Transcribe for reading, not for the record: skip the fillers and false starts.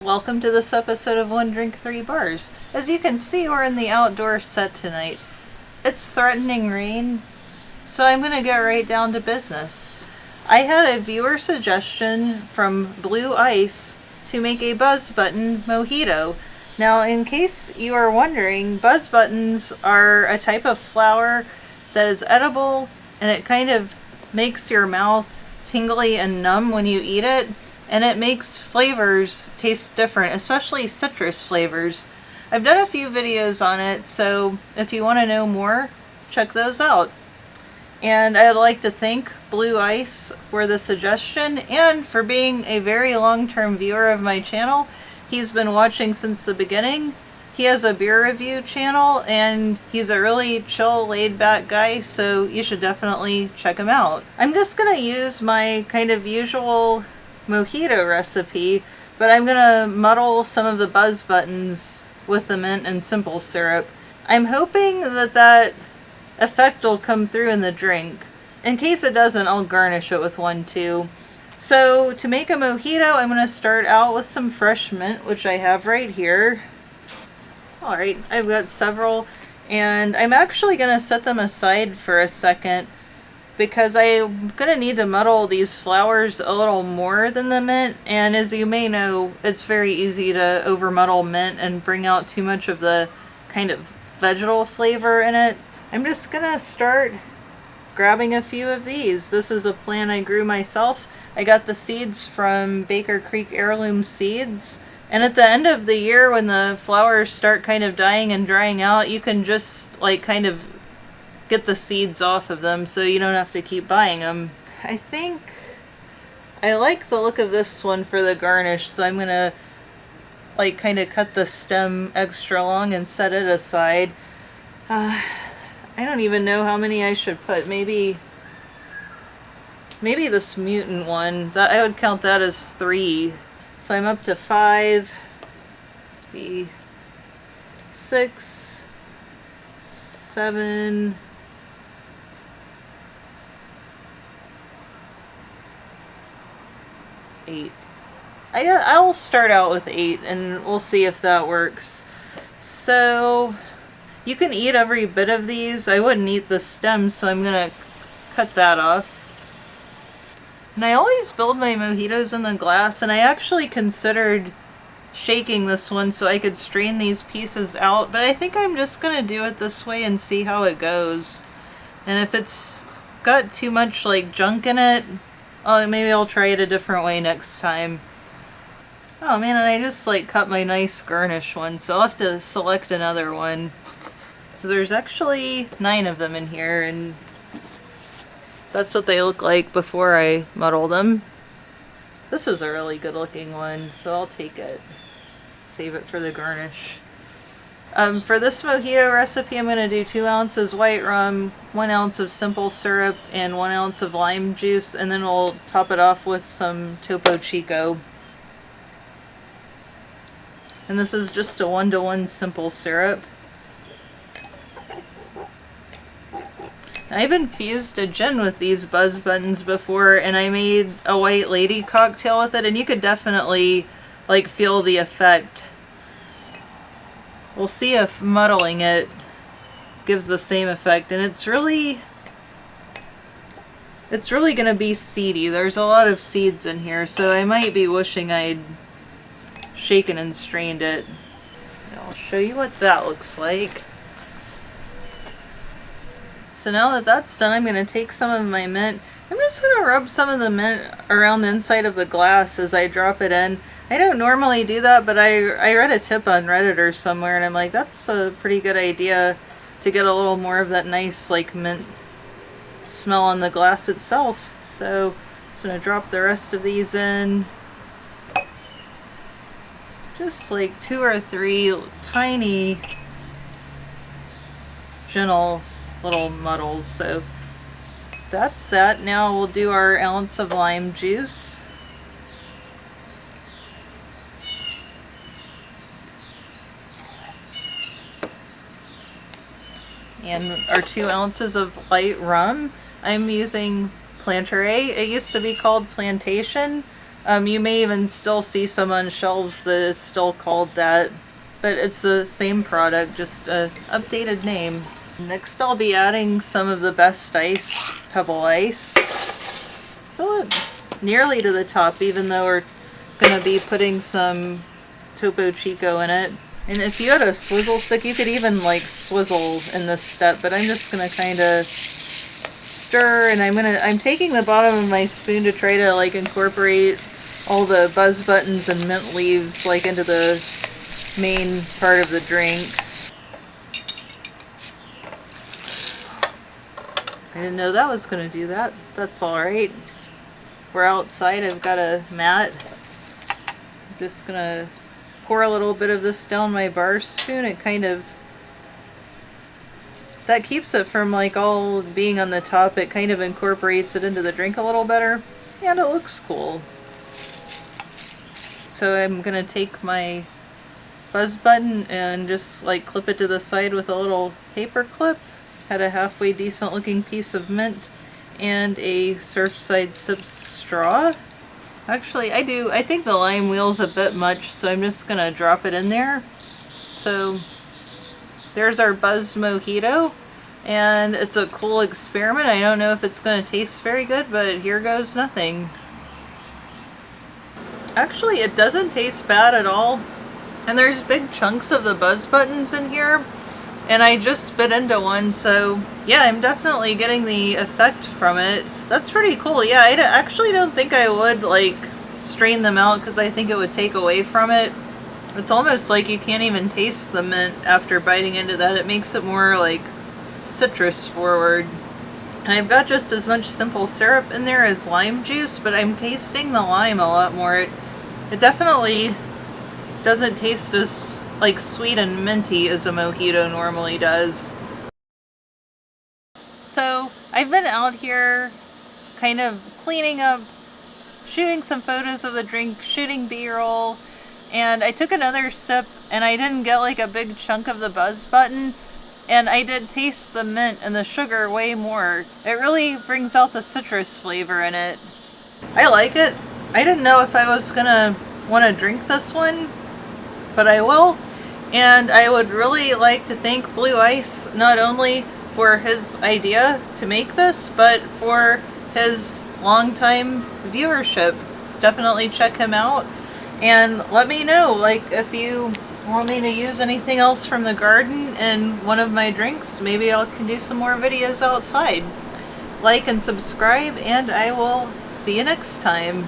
Welcome to this episode of One Drink, Three Bars. As you can see, we're in the outdoor set tonight. It's threatening rain, so I'm going to get right down to business. I had a viewer suggestion from Blue Ice to make a buzz button mojito. Now, in case you are wondering, buzz buttons are a type of flower that is edible, and it kind of makes your mouth tingly and numb when you eat it. And it makes flavors taste different, especially citrus flavors. I've done a few videos on it, so if you want to know more, check those out. And I'd like to thank Blue Ice for the suggestion and for being a very long-term viewer of my channel. He's been watching since the beginning. He has a beer review channel, and he's a really chill, laid-back guy, so you should definitely check him out. I'm just going to use my kind of usual mojito recipe, but I'm gonna muddle some of the buzz buttons with the mint and simple syrup. I'm hoping that effect will come through in the drink. In case it doesn't, I'll garnish it with one too. So to make a mojito, I'm gonna start out with some fresh mint, which I have right here. Alright, I've got several, and I'm actually gonna set them aside for a second because I'm going to need to muddle these flowers a little more than the mint, and as you may know, it's very easy to over muddle mint and bring out too much of the kind of vegetal flavor in it. I'm just going to start grabbing a few of these. This is a plant I grew myself. I got the seeds from Baker Creek Heirloom Seeds, and at the end of the year when the flowers start kind of dying and drying out, you can just like kind of get the seeds off of them so you don't have to keep buying them. I think I like the look of this one for the garnish, so I'm gonna like kind of cut the stem extra long and set it aside. I don't even know how many I should put. Maybe this mutant one, that I would count that as 3. So I'm up to 5, 6, 7, 8. I'll start out with 8 and we'll see if that works. So you can eat every bit of these. I wouldn't eat the stem, so I'm gonna cut that off. And I always build my mojitos in the glass, and I actually considered shaking this one so I could strain these pieces out, but I think I'm just gonna do it this way and see how it goes. And if it's got too much like junk in it, oh, maybe I'll try it a different way next time. Oh man, and I just like cut my nice garnish one, so I'll have to select another one. So there's actually 9 of them in here, and that's what they look like before I muddle them. This is a really good looking one, so I'll take it. Save it for the garnish. For this mojito recipe, I'm going to do 2 ounces white rum, 1 ounce of simple syrup, and 1 ounce of lime juice, and then we'll top it off with some Topo Chico. And this is just a 1-to-1 simple syrup. I've infused a gin with these buzz buttons before, and I made a white lady cocktail with it, and you could definitely like feel the effect. We'll see if muddling it gives the same effect, and it's really gonna be seedy. There's a lot of seeds in here, so I might be wishing I'd shaken and strained it. So I'll show you what that looks like. So now that that's done, I'm gonna take some of my mint. I'm just gonna rub some of the mint around the inside of the glass as I drop it in. I don't normally do that, but I read a tip on Reddit or somewhere, and I'm like, that's a pretty good idea to get a little more of that nice like mint smell on the glass itself. So I'm just gonna drop the rest of these in. Just like 2 or 3 tiny, gentle little muddles. So that's that. Now we'll do our ounce of lime juice. And our 2 ounces of light rum. I'm using Planteray. It used to be called Plantation, You may even still see some on shelves that is still called that, but it's the same product, just a updated name. Next I'll be adding some of the best ice, Pebble Ice. Fill it nearly to the top, even though we're going to be putting some Topo Chico in it. And if you had a swizzle stick, you could even like swizzle in this step, but I'm just going to kind of stir, and I'm taking the bottom of my spoon to try to like incorporate all the buzz buttons and mint leaves like into the main part of the drink. I didn't know that was going to do that. That's alright. We're outside. I've got a mat. I'm just going to pour a little bit of this down my bar spoon. It kind of, that keeps it from like all being on the top. It kind of incorporates it into the drink a little better. And it looks cool. So I'm going to take my buzz button and just like clip it to the side with a little paper clip. Had a halfway decent looking piece of mint and a Surfside Sip straw. Actually, I think the lime wheel's a bit much, so I'm just gonna drop it in there. So there's our buzzed mojito, and it's a cool experiment. I don't know if it's gonna taste very good, but here goes nothing. Actually, it doesn't taste bad at all, and there's big chunks of the buzz buttons in here. And I just spit into one, so yeah, I'm definitely getting the effect from it. That's pretty cool. Yeah, I actually don't think I would like strain them out because I think it would take away from it. It's almost like you can't even taste the mint after biting into that. It makes it more like citrus forward. And I've got just as much simple syrup in there as lime juice, but I'm tasting the lime a lot more. It definitely doesn't taste as like sweet and minty as a mojito normally does. So I've been out here kind of cleaning up, shooting some photos of the drink, shooting B-roll, and I took another sip and I didn't get like a big chunk of the buzz button, and I did taste the mint and the sugar way more. It really brings out the citrus flavor in it. I like it. I didn't know if I was gonna want to drink this one, but I will. And I would really like to thank Blue Ice not only for his idea to make this, but for his longtime viewership. Definitely check him out and let me know like if you want me to use anything else from the garden in one of my drinks. Maybe I can do some more videos outside. Like and subscribe, and I will see you next time.